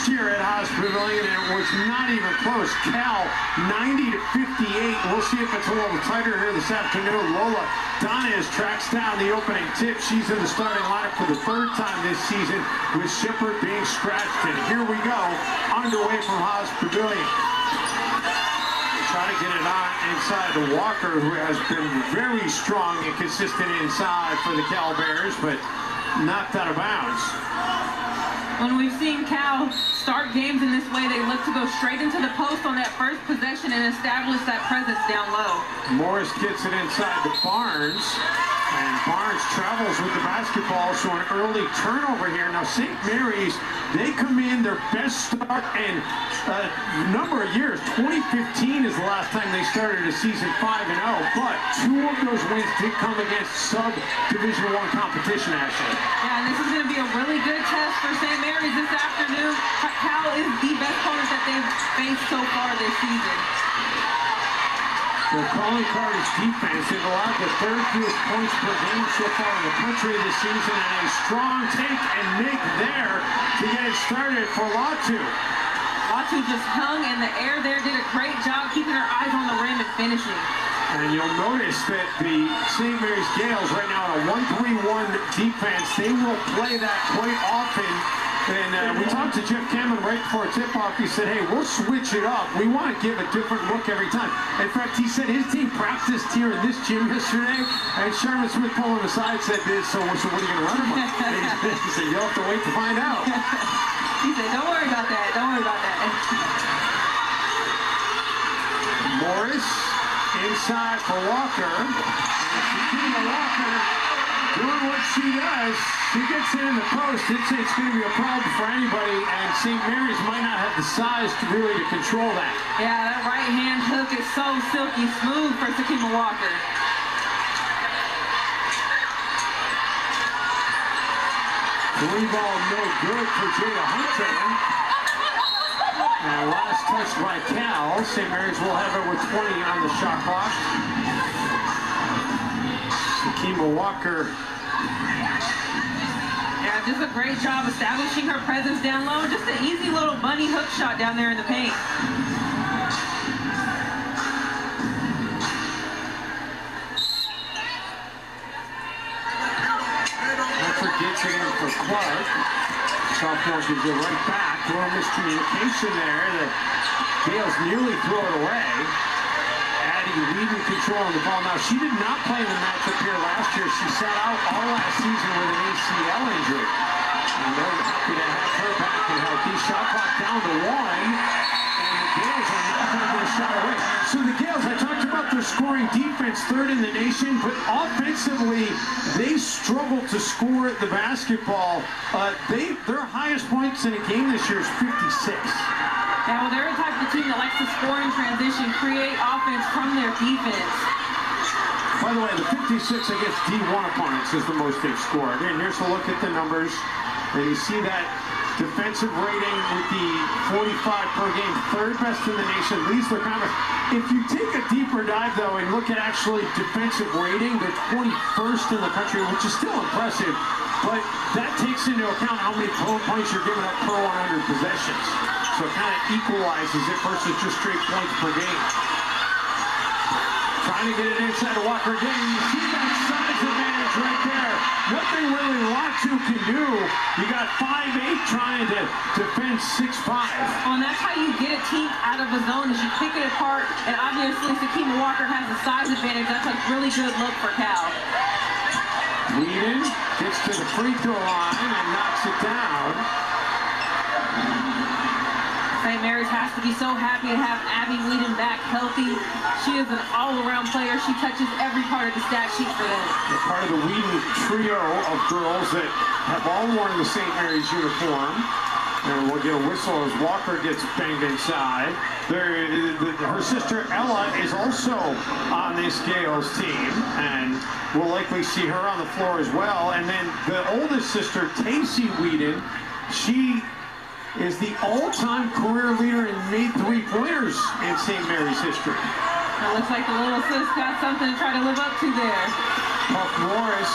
here at Haas Pavilion, and it was not even close. Cal 90-58. We'll see if it's a little tighter here this afternoon. Lola Donez tracks down the opening tip. She's in the starting lineup for the third time this season, with Shepard being scratched. And here we go, underway from Haas Pavilion. Try to get it on inside to Walker, who has been very strong and consistent inside for the Cal Bears, but knocked out of bounds. When we've seen Cal start games in this way, they look to go straight into the post on that first possession and establish that presence down low. Morris gets it inside to Barnes, and Barnes travels with the basketball, so an early turnover here. Now St. Mary's, they come in their best start in a number of years. 2015 is the last time they started a season 5-0, but two of those wins did come against sub-Division I competition, Ashley. Yeah, and this is going to be a really good test for St. Mary's this afternoon. Cal is the best opponent that they've faced so far this season. The calling card is defense. They've allowed the third fewest points per game so far in the country this season, and a strong take and make there to get it started for Latu. Latu just hung in the air there, did a great job keeping her eyes on the rim and finishing. And you'll notice that the St. Mary's Gales right now in a 1-3-1 defense, they will play that quite often. And we talked to Jeff Cameron right before tip-off. He said, hey, we'll switch it up. We want to give a different look every time. In fact, he said his team practiced here in this gym yesterday, and Sherman Smith pulled him aside and said, so what are you going to run him on? He said, you'll have to wait to find out. He said, don't worry about that. Don't worry about that. Morris inside for Walker. Walker doing what she does. She gets it in the post. It's going to be a problem for anybody, and St. Mary's might not have the size to really to control that. Yeah, that right hand hook is so silky smooth for Sakima Walker. Three ball no good for Jada Hunter. And last touch by Cal. St. Mary's will have it with 20 on the shot clock. Sakima Walker. Yeah, just a great job establishing her presence down low. Just an easy little bunny hook shot down there in the paint. Hunter gets it in for Clark. Sophomore gives it right back. A little miscommunication there. The Gales nearly throw it away. Leading control on the ball. Now, she did not play in the matchup here last year. She sat out all last season with an ACL injury. And they're happy to have her back and healthy. Shot clock down to 1. And the Gales are not going to get a shot away. So the Gales, I talked about their scoring defense, third in the nation, but offensively, they struggle to score the basketball. Their highest points in a game this year is 56. Yeah, well, they're the type of team that likes to score in transition, create offense from their defense. By the way, the 56 against D1 opponents is the most they've scored. And here's a look at the numbers. And you see that defensive rating with the 45 per game, third best in the nation, leads their conference. If you take a deeper dive, though, and look at actually defensive rating, they're 21st in the country, which is still impressive. But that takes into account how many points you're giving up per 100 possessions. So it kind of equalizes it versus just straight points per game. Trying to get it inside to Walker again. You see that size advantage right there. Nothing really Latu can do. You got 5'8" trying to defend 6'5". Well, and that's how you get a team out of a zone, is you pick it apart. And obviously, Sakima Walker has a size advantage. That's a really good look for Cal. Whedon gets to the free throw line and knocks it down. St. Mary's has to be so happy to have Abby Whedon back healthy. She is an all-around player. She touches every part of the stat sheet for them. They're part of the Whedon trio of girls that have all worn the St. Mary's uniform. And we'll get a whistle as Walker gets banged inside. Her sister Ella is also on this Gales team, and we'll likely see her on the floor as well. And then the oldest sister, Tacey Whedon, she is the all-time career leader in made three-pointers in St. Mary's history. It looks like the little sis got something to try to live up to there. Puck Morris,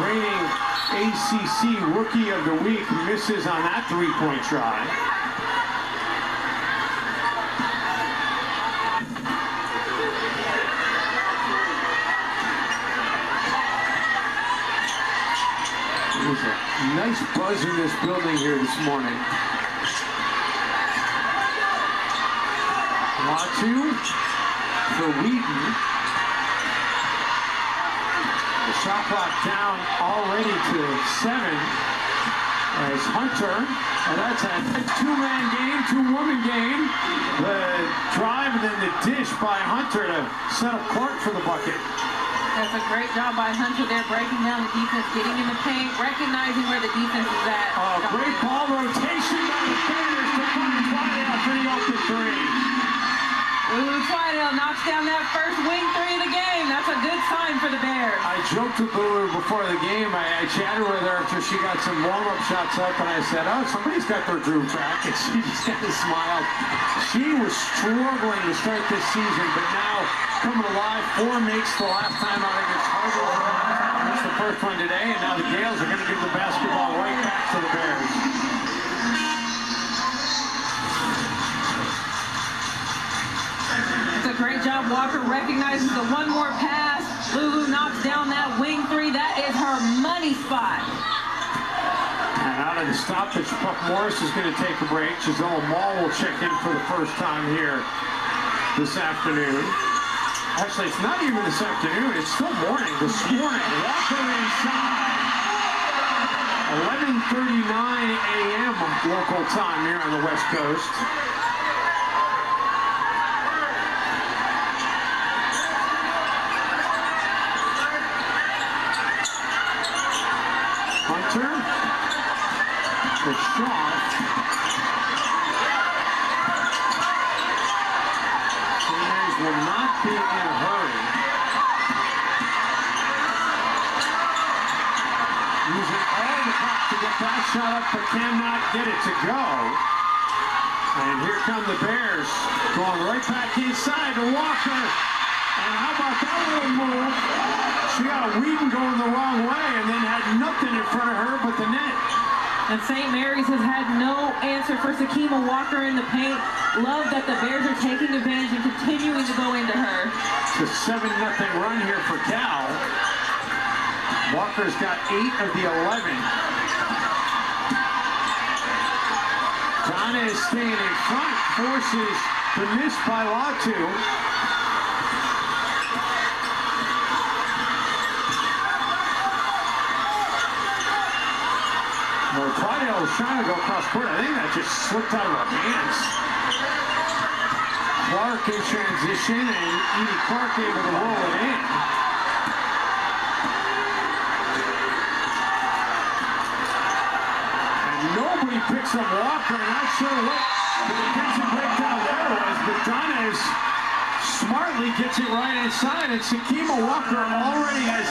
reigning ACC Rookie of the Week, misses on that three-point try. Nice buzz in this building here this morning. Latu for Wheaton. The shot clock down already to 7 as Hunter, and that's a two-man game, two-woman game. The drive and then the dish by Hunter to set up Clark for the bucket. That's a great job by Hunter there, breaking down the defense, getting in the paint, recognizing where the defense is at. Great ball rotation by the Bears to find Twydale for the open three. Lulu Twydale knocks down that first wing three of the game. That's a good sign for the Bears. I joked with Lulu before the game. I chatted with her after she got some warm-up shots up, and I said, oh, somebody's got their groove back, and she just kind of smiled. She was struggling to start this season, but now coming alive. 4 makes the last time out against Harvard. That's the first one today, and now the Gales are going to give the basketball right back to the Bears. It's a great job. Walker recognizes the one more pass. Lulu knocks down that wing three. That is her money spot. And out of the stoppage, Puck Morris is going to take a break. Gisela Mall will check in for the first time here this afternoon. Actually, it's not even this afternoon. It's still morning. This morning, Walker inside. 11:39 a.m. local time here on the West Coast. Hunter. The shot. Seniors will not be in a hurry. Using all the clock to get that shot up, but cannot get it to go. And here come the Bears, going right back inside to Walker. And how about that little move? She got Wheaton going the wrong way and then had nothing in front of her but the net. And St. Mary's has had no answer for Sakima Walker in the paint. Love that the Bears are taking advantage and continuing to go into her. It's a 7-0 run here for Cal. Walker's got 8 of the 11. Donna is staying in front, forces the miss by Latu. Well, Twydale was trying to go across court. I think that just slipped out of her hands. Clark in transition, and Edie Clark able to roll it in. And nobody picks up Walker. I'm not sure what the defensive breakdown there was, but Donna smartly gets it right inside, and Sakima Walker already has